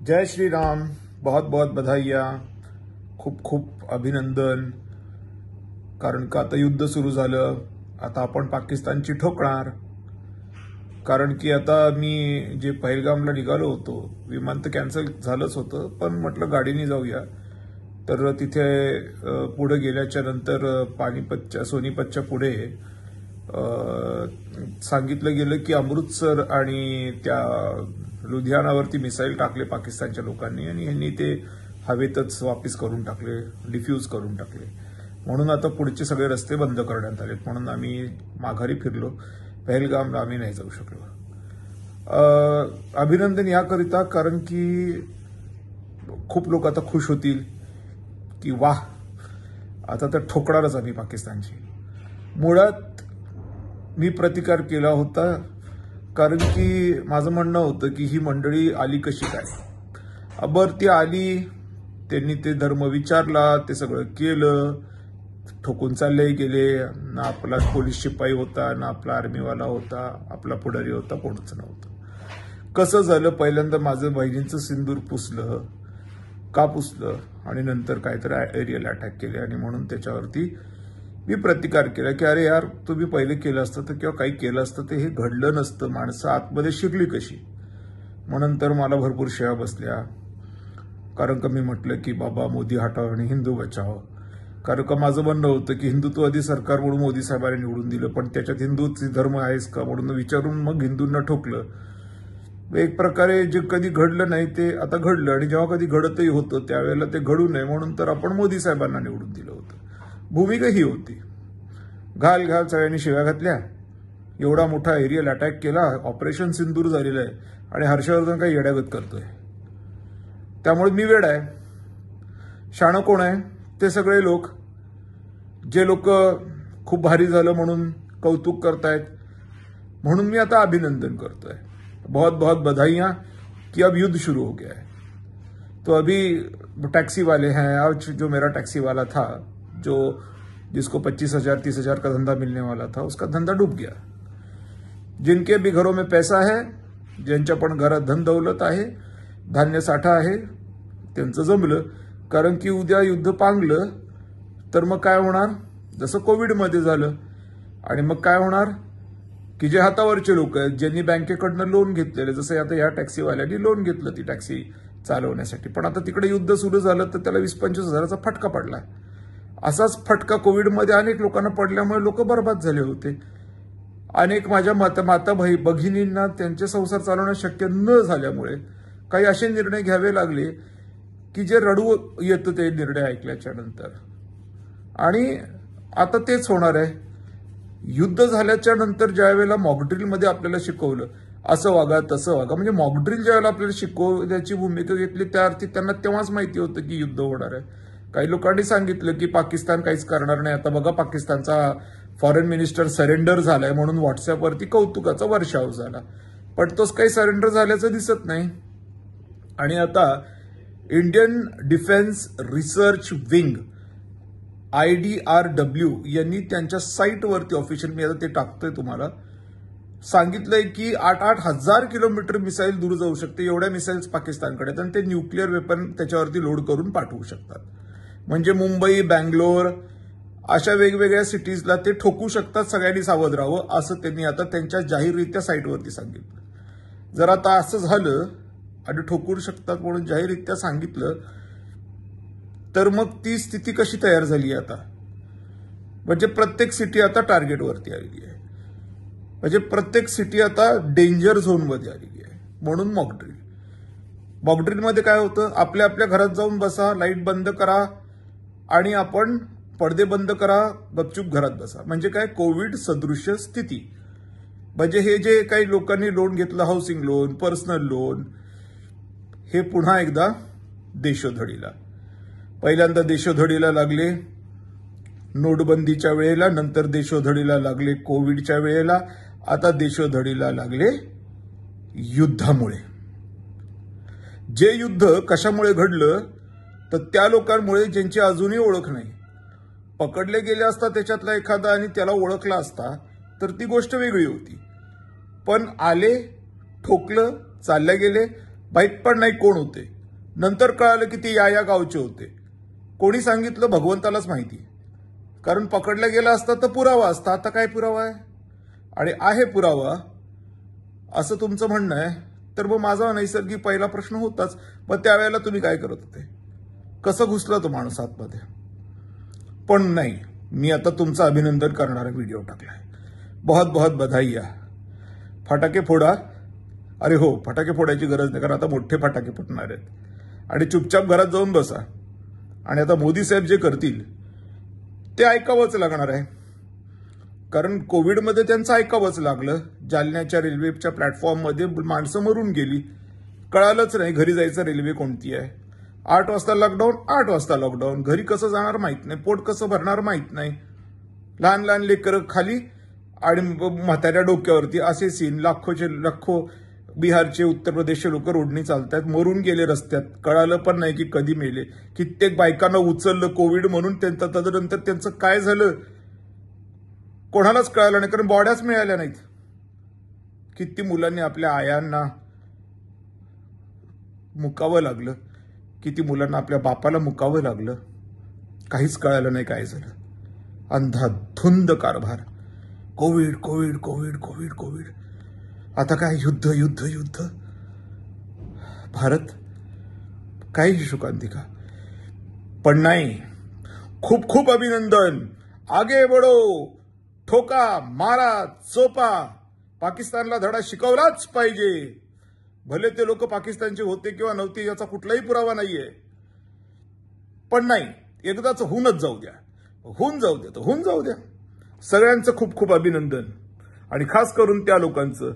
जय श्री राम, बहुत बहुत बधाईया, खूप खूप अभिनंदन. कारण का आता युद्ध सुरू झालं. आता आपण पाकिस्तानची ठोकणार. कारण की आता मी जे पहलगामला निघालो होतो, विमान तर कॅन्सल झालंच होतं, पण म्हटलं गाडीने जाऊया. तर तिथे पुढे गेल्याच्या नंतर सोनीपतच्या पुढे सांगितलं गेलं की अमृतसर आणि त्या लुधियानावरती मिसाईल टाकले पाकिस्तानच्या लोकांनी आणि यांनी ते हवेतच वापस करून टाकले, डिफ्यूज करून टाकले. म्हणून आता पुढचे सगळे रस्ते बंद करण्यात आले. म्हणून आम्ही माघारी फिरलो. पहलगामला आम्ही नाही जाऊ शकलो. अभिनंदन याकरिता कारण की खूप लोक आता खुश होतील की वाह, आता तर ठोकणारच आम्ही पाकिस्तानची. मुळात मी प्रतिकार केला होता कारण की माझं म्हणणं होतं की ही मंडळी आली कशी काय. बर ती आली, त्यांनी ते धर्म विचारला, ते सगळं केलं, ठोकून चालले गेले. ना आपला पोलीस शिपाई होता, ना आपला आर्मीवाला होता, आपला पुढारी होता, कोणच नव्हतं. कसं झालं, पहिल्यांदा माझं बहिणींचं सिंदूर पुसलं, का पुसलं, आणि नंतर काहीतरी एरियल अटॅक केले. आणि म्हणून त्याच्यावरती मी प्रतिकार केला की अरे यार, तुम्ही पहिले केलं असतं तर किंवा काही केलं असतं तर हे घडलं नसतं. माणसं आतमध्ये शिरली कशी. म्हणून तर मला भरपूर शिव्या बसल्या. कारण का मी म्हटलं की बाबा मोदी हटाव आणि हिंदू बचाव. कारण का माझं म्हणणं होतं की हिंदुत्ववादी सरकार म्हणून मोदी साहेबांनी निवडून दिलं, पण त्याच्यात हिंदूच धर्म आहेस का म्हणून विचारून मग हिंदूंना ठोकलं. एक प्रकारे जे कधी घडलं नाही ते आता घडलं, आणि जेव्हा कधी घडतही होतं त्यावेळेला ते घडू नये म्हणून तर आपण मोदी साहेबांना निवडून दिलं होतं. भूमिका ही होती. घाल सगळ्यांनी शिव्या घातल्या, एवढा मोठा एरियल अटॅक केला, ऑपरेशन सिंदूर झालेलं आहे, आणि हर्षवर्धन काही येड्यागत करतोय. त्यामुळे मी वेड आहे. शाणं कोण आहे? ते सगळे लोक, जे लोक खूप भारी झालं म्हणून कौतुक करतायत. म्हणून मी आता अभिनंदन करतोय. बहुत बहुत बधाइयां कि अब युद्ध शुरू हो गया है. तो अभी टैक्सी वाले हैं, आज जो मेरा टैक्सी वाला था, जिसको 25,000 30,000 का धंधा मिलने वाला था, उसका धंधा डूब गया. जिनके भी घरों में पैसा है, ज्यांच्या पण घरात धन दौलत आहे, धान्य साठा आहे, त्यांचं जमलं. कारण की उद्या युद्ध पांगलं तर मग काय होणार, जसं कोविडमध्ये झालं. आणि मग काय होणार की जे हातावरचे लोक आहेत, ज्यांनी बँकेकडनं लोन घेतलेले, जसं आता या टॅक्सीवाल्यांनी लोन घेतलं ती टॅक्सी चालवण्यासाठी, पण आता तिकडे युद्ध सुरू झालं तर त्याला 20-25 हजाराचा फटका पडला. असाच फटका कोविडमध्ये अनेक लोकांना पडल्यामुळे लोक बर्बाद झाले होते. अनेक माझ्या माता भगिनींना त्यांचे संसार चालवणं शक्य न झाल्यामुळे काही असे निर्णय घ्यावे लागले की जे रडू येतं ते निर्णय ऐकल्याच्या नंतर. आणि आता तेच होणार आहे. युद्ध झाल्याच्या नंतर ज्या वेळेला मॉकड्रिलमध्ये आपल्याला शिकवलं असं वागा तसं वागा, म्हणजे मॉकड्रिल ज्या वेळेला आपल्याला शिकवण्याची भूमिका घेतली त्या अर्थी त्यांना तेव्हाच माहिती होतं की युद्ध होणार आहे. काही लोकांनी सांगितलं की पाकिस्तान काहीच करणार नाही. आता बघा, पाकिस्तानचा फॉरेन मिनिस्टर सरेंडर झालाय म्हणून व्हॉट्सअपवरती कौतुकाचा वर्षाव झाला, पण तोच काही सरेंडर झाल्याचं दिसत नाही. आणि आता Indian defence research wing IDRW यांनी त्यांच्या साईटवरती ऑफिशियल, मी आता ते टाकतोय तुम्हाला, सांगितलंय की 8-8 हजार किलोमीटर मिसाईल दूर जाऊ शकते. एवढ्या मिसाईल्स पाकिस्तानकडे आहेत आणि ते न्यूक्लिअर वेपन त्याच्यावरती लोड करून पाठवू शकतात. म्हणजे मुंबई, बँगलोर अशा वेगवेगळ्या सिटीजला ते ठोकू शकतात. सगळ्यांनी सावध राहावं असं त्यांनी आता त्यांच्या जाहीररित्या साईटवरती सांगितलं. जर आता असं झालं आणि ठोकू शकतात म्हणून जाहीररित्या सांगितलं तर मग ती स्थिती कशी तयार झाली आता. म्हणजे प्रत्येक सिटी आता टार्गेटवरती आलेली आहे. म्हणजे प्रत्येक सिटी आता डेंजर झोनमध्ये आलेली आहे. म्हणून मॉकड्रिलमध्ये काय होतं, आपल्या आपल्या घरात जाऊन बसा, लाईट बंद करा आणि आपण पडदे बंद करा, गपचूप घरात बसा. म्हणजे काय, कोविड सदृश्य स्थिती. म्हणजे हे जे काही लोकांनी लोन घेतलं, हाऊसिंग लोन, पर्सनल लोन, हे पुन्हा एकदा देशोधडीला. पहिल्यांदा देशोधडीला लागले नोटबंदीच्या वेळेला, नंतर देशोधडीला लागले कोविडच्या वेळेला, आता देशोधडीला लागले युद्धामुळे. जे युद्ध कशामुळे घडलं तर त्या लोकांमुळे ज्यांची अजूनही ओळख नाही. पकडले गेले असता त्याच्यातला एखादा आणि त्याला ओळखला असता तर ती गोष्ट वेगळी होती. पण आले, ठोकलं, चालले गेले, माहीत पण नाही कोण होते. नंतर कळालं की ते या गावचे होते. कोणी सांगितलं भगवंतालाच माहिती. कारण पकडला गेला असता तर पुरावा असता. आता काय पुरावा आहे? आणि आहे पुरावा असं तुमचं म्हणणं आहे तर मग माझा नैसर्गिक पहिला प्रश्न होताच, मग त्यावेळेला तुम्ही काय करत होते? कसं घुसला तो माणूस आतमध्ये? पण नाही, मी आता तुमचं अभिनंदन करणारा व्हिडिओ टाकलाय. बहुत बहुत बधाई. फटाके फोडा. अरे हो, फटाके फोडायची गरज नाही, कारण आता मोठे फटाके फुटणार आहेत. आणि चुपचाप घरात जाऊन बसा. आणि आता मोदी साहेब जे करतील ते ऐकावंच लागणार आहे. कारण कोविडमध्ये त्यांचं ऐकावंच लागलं. जालन्याच्या रेल्वेच्या प्लॅटफॉर्ममध्ये माणसं मरून गेली. कळालंच नाही घरी जायचं रेल्वे कोणती आहे. 8 वाजता लॉकडाऊन, 8 वाजता लॉकडाऊन. घरी कसं जाणार माहित नाही, पोट कसं भरणार माहित नाही. लहान लहान लेकरं खाली आणि म्हाताऱ्या डोक्यावरती असे सीन. लाखो बिहारचे, उत्तर प्रदेशचे लोक रोडनी चालतात, मरून गेले रस्त्यात. कळालं पण नाही की कधी मेले. कित्येक बायकांना उचललं कोविड म्हणून. तदनंतर त्यांचं काय झालं कोणालाच कळालं नाही, कारण बॉड्याच मिळाल्या नाहीत. किती मुलांनी आपल्या आयांना मुकावं लागलं, किती मुलांना आपल्या बापाला मुकावं लागलं. काहीच कळालं नाही काय झालं. अंधाधुंद कारभार. Covid Covid Covid Covid Covid. आता काय युद्ध युद्ध युद्ध. भारत काही शोकांतिका. पण नाही, खूप खूप अभिनंदन. आगे बढो. ठोका, मारा, चोपा. पाकिस्तानला धडा शिकवलाच पाहिजे. भले ते लोक पाकिस्तानचे होते किंवा नव्हते याचा कुठलाही पुरावा नाहीये. पण नाही, एकदाच होऊनच जाऊ द्या. होऊन जाऊ द्या. सगळ्यांचं खूप खूप अभिनंदन. आणि खास करून त्या लोकांचं